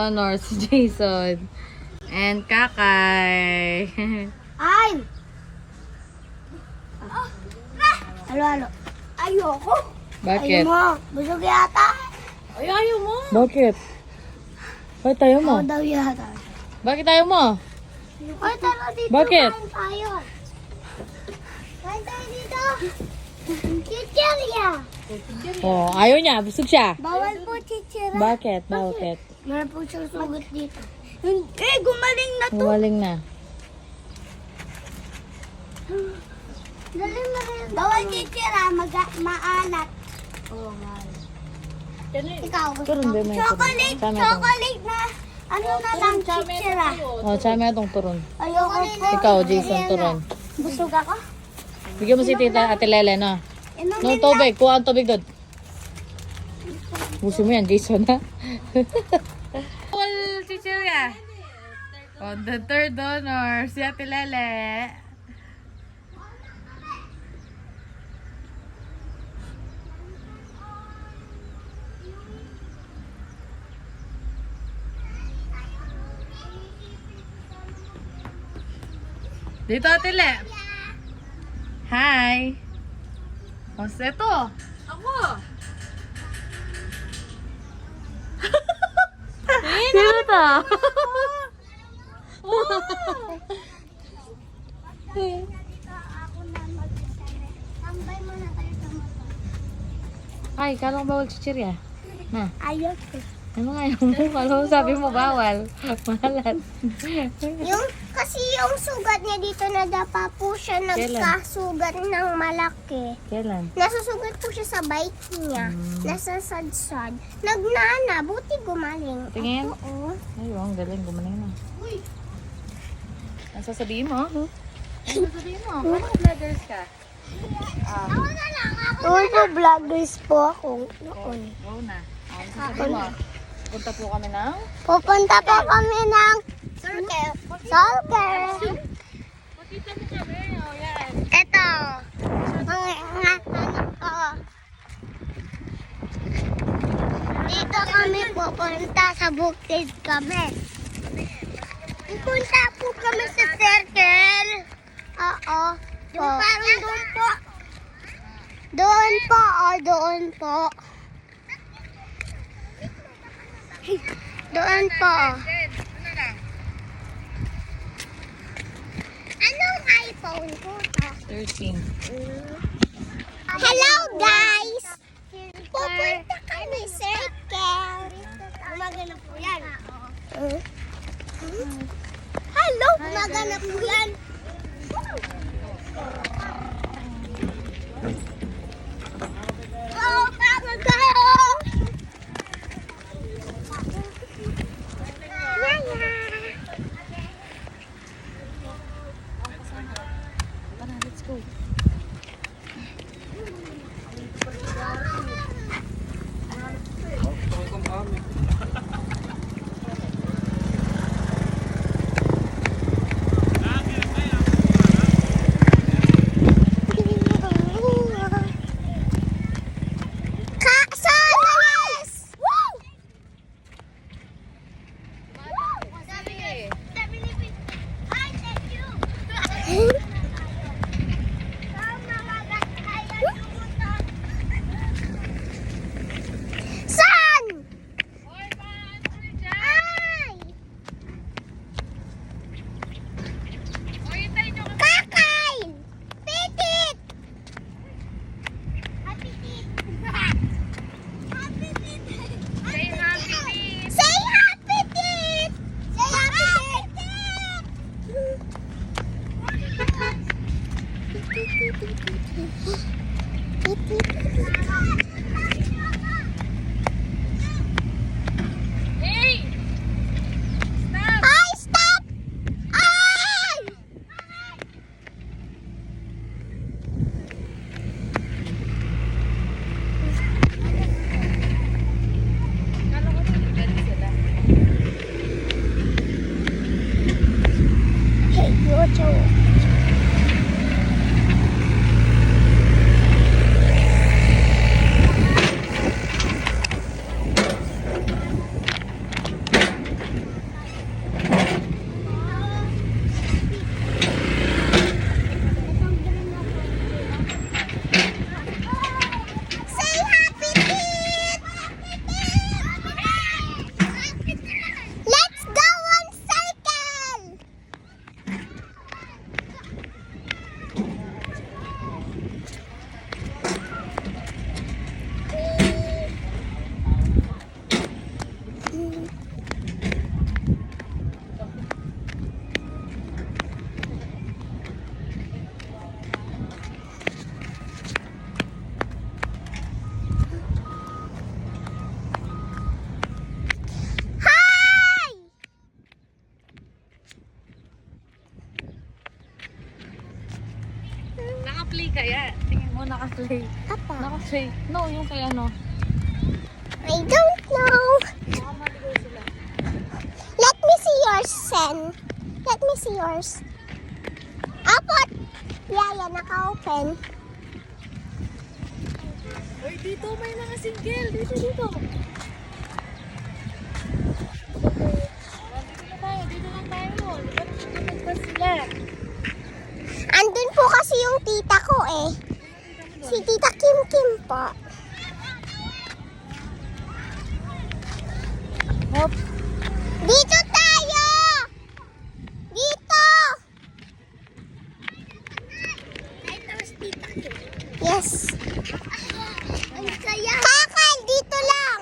Honor si Jason. And Kakay. Ay! Halo. Ayoko. Bakit? Ayaw mo. Busog yata. Ayaw mo. Bakit? Bakit tayo mo? Oo daw yata. Bakit tayo mo? Ay, tara dito. Bakit? Kain tayo. Kain tayo dito. Chichirya. Oh, ayaw niya. Busog siya. Bawal po chichira. Bakit? Bakit? Meron po siyang sugat dito. Gumaling na to. Huwaling na. Dali mo rin. Bawal chichira. Maalat. Oo, maalat. Ikaw gusto Turun ba may chocolate. turun? Chocolate na. Ano na lang chichira. Oh, tsama itong turun. Ayoko po. Ikaw, Jason, turun. Busog ako. Bigyan mo si Tita Ate Lele, no? Inumin No, tubig. Kuha ang tubig doon. Busi mo yan, Jason, ha? Well, Chichirya. On the third honor, si Ate Lele. Dito, Ate Le. Hi. O, ito. Ako. Sino to? Ay, kalong bawal chichirya. Na, Ayoko. ano nga yung mo? Sabi mo bawal. Mahalat. Kasi yung sugat niya dito na dapa po siya nagkasugat ng malaki. Kailan? Nasusugat po siya sa bike niya. Nasa sadsad. Nagnana, buti gumaling. Tingin? Oo. Ay, ang galing. Gumaling na. Ang sasabihin mo? Ang sasabihin mo? Paano vloggers ka? Ako na lang, ako na lang. Vloggers po ako noon. Go na. Ang sasabihin mo? Punta po kami ng... Pupunta po kami ng Circle. Makita mo kami. O, yan. Ito. Mga anak ko. Dito kami pupunta sa bukid kami. Pupunta po kami sa circle. Oo. Yung parang doon po. Doon po, doon po. Doon po. Anong iPhone ko to? 13. Hello guys! Pupunta kami circle. Gumagana po yan. Hello! Gumagana po yan. Oh, pagod tayo! Tara, let's go. mo naka-play. Apa? Naka-play. No, yung kay ano. I don't know. Baka maligaw sila. Let me see yours, Sen. Let me see yours. Apot! Yaya, naka-open. Uy, dito may mga single. Dito, dito. Dito lang tayo. Dito ba sila? Andun po kasi yung tita ko eh. Si Tita Kim Kim po. Hop. Dito tayo! Dito! Yes. Ang saya. Kakal, dito lang.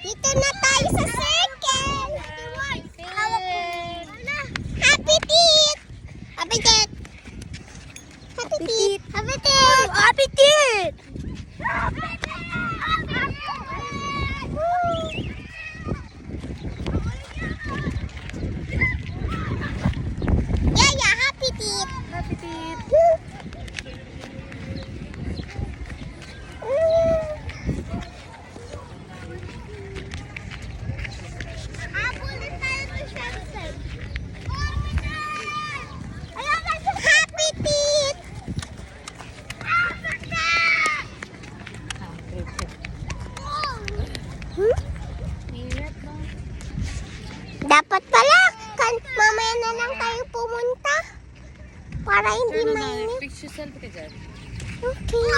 Dito na tayo sa circle. Happy teeth! Happy teeth! Happy teeth! Happy teeth! Happy teeth! Yaya, happy teeth! Happy teeth. Habulin tayo ng sunset. Happy teeth! Dapat pala, mamaya na lang tayo pumunta. Para hindi Turn na. mainit. Picture selfie ka dyan. Okay.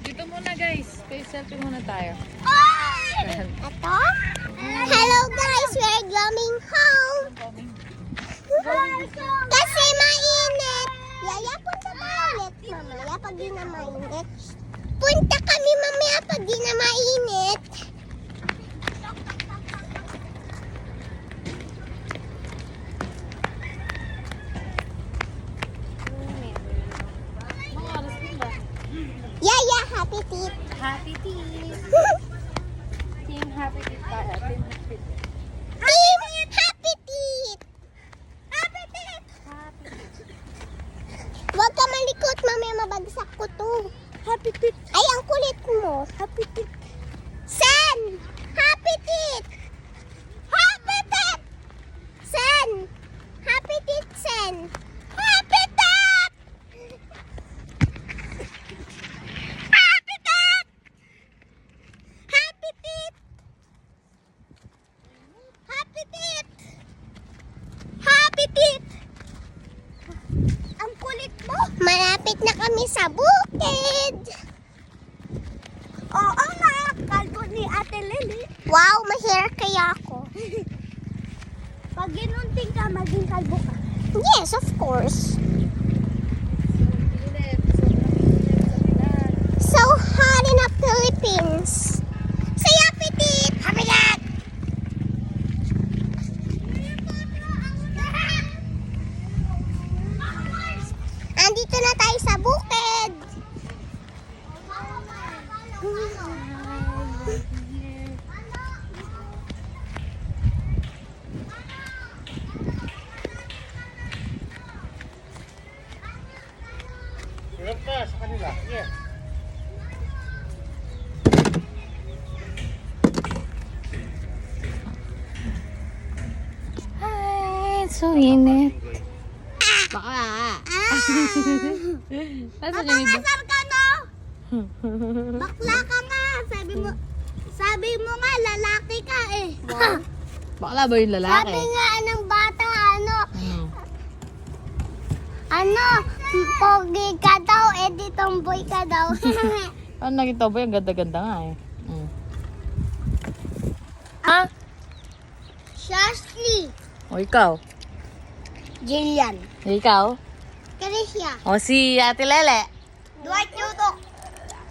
Dito muna guys. Face selfie muna tayo. Ito? Hello guys, we're going home. Kasi mainit. Yaya, punta tayo ulit mamaya pag di na mainit. Punta kami mamaya pag di na mainit. Mga oras din ba? Yaya, happy teeth. Happy teeth. Team happy teeth tayo. Team happy teeth. Team happy teeth. Happy teeth. Huwag ka malikot, mamaya mabagsak ko to. Happy teeth. Ay, ang kulit mo. Happy teeth. Sen! Happy teeth! Happy teeth! Sen! Happy teeth, Sen! Happy teeth! Happy teeth! Happy teeth! Happy teeth! Happy teeth! Ang kulit mo. Malapit na kami sa bukid. Oo nga, kalbo ni Ate Lily. Wow, ma-hair kaya ako. Pag ginunting ka, maging kalbo ka. Yes, of course. So hot in the Philippines. Say happy teeth! Happy teeth! Andito na tayo sa bukid. Hirap ka sa kanila. Yes. Hi, it's so init. Baka. Nasa yung iba? Kasar ka no? Bakla ka nga. Sabi mo nga, lalaki ka eh. Bakla ba yung lalaki? Sabi nga ng bata, Ano? pogi ka daw, di tomboy ka daw. Ano nakita ba yung ganda-ganda nga eh. Ha? Shashley. O ikaw? Jillian. Ikaw? Karisha. O si Ate Lele? Dwight Tutok.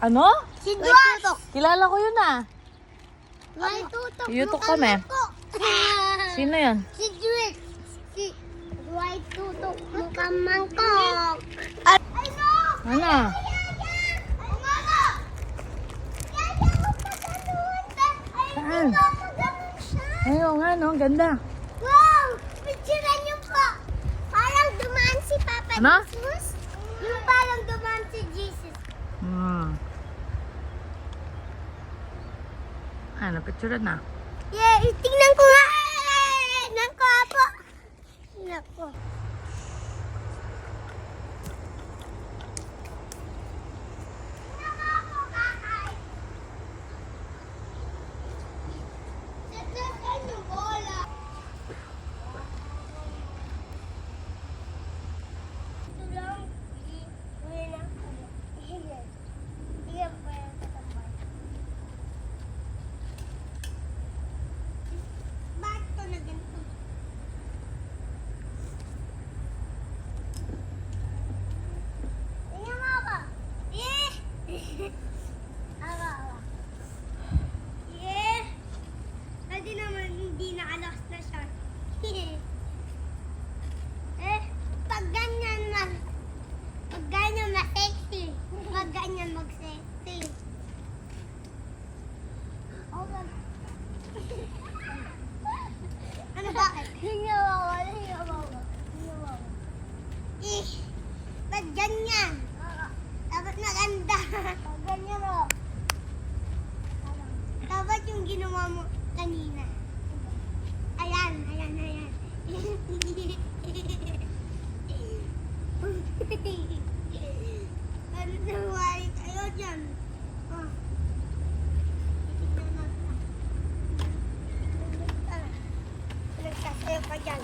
Ano? Si Dwight Tutok. Kilala ko yun ah. Dwight Tutok. Yutok kami. Sino yun? Si Dwight. Si Dwight Tutok. Mukhang mangkok. Ano? Saan? Ayun nga no, ang ganda. Wow! Picturean niyo po. Parang dumaan si Papa Ano? Jesus? Yung parang dumaan si Jesus. Ano, picture na. Yeah, tingnan ko nga. Nako po. Nako. Bakit ko na ganito? Tingnan mo ako. Eh! Awa. Yeah! Pwede naman hindi nakalas na siya. Pag ganyan ma-sexy. Pag ganyan mag-sexy. Oh, ano bakit? Hindi mo. Ba't ganyan? Dapat maganda. Ganyan mo. Dapat yung ginawa mo kanina. Ayan. Ano nawari tayo dyan? Oh. Nagsasayo ka dyan.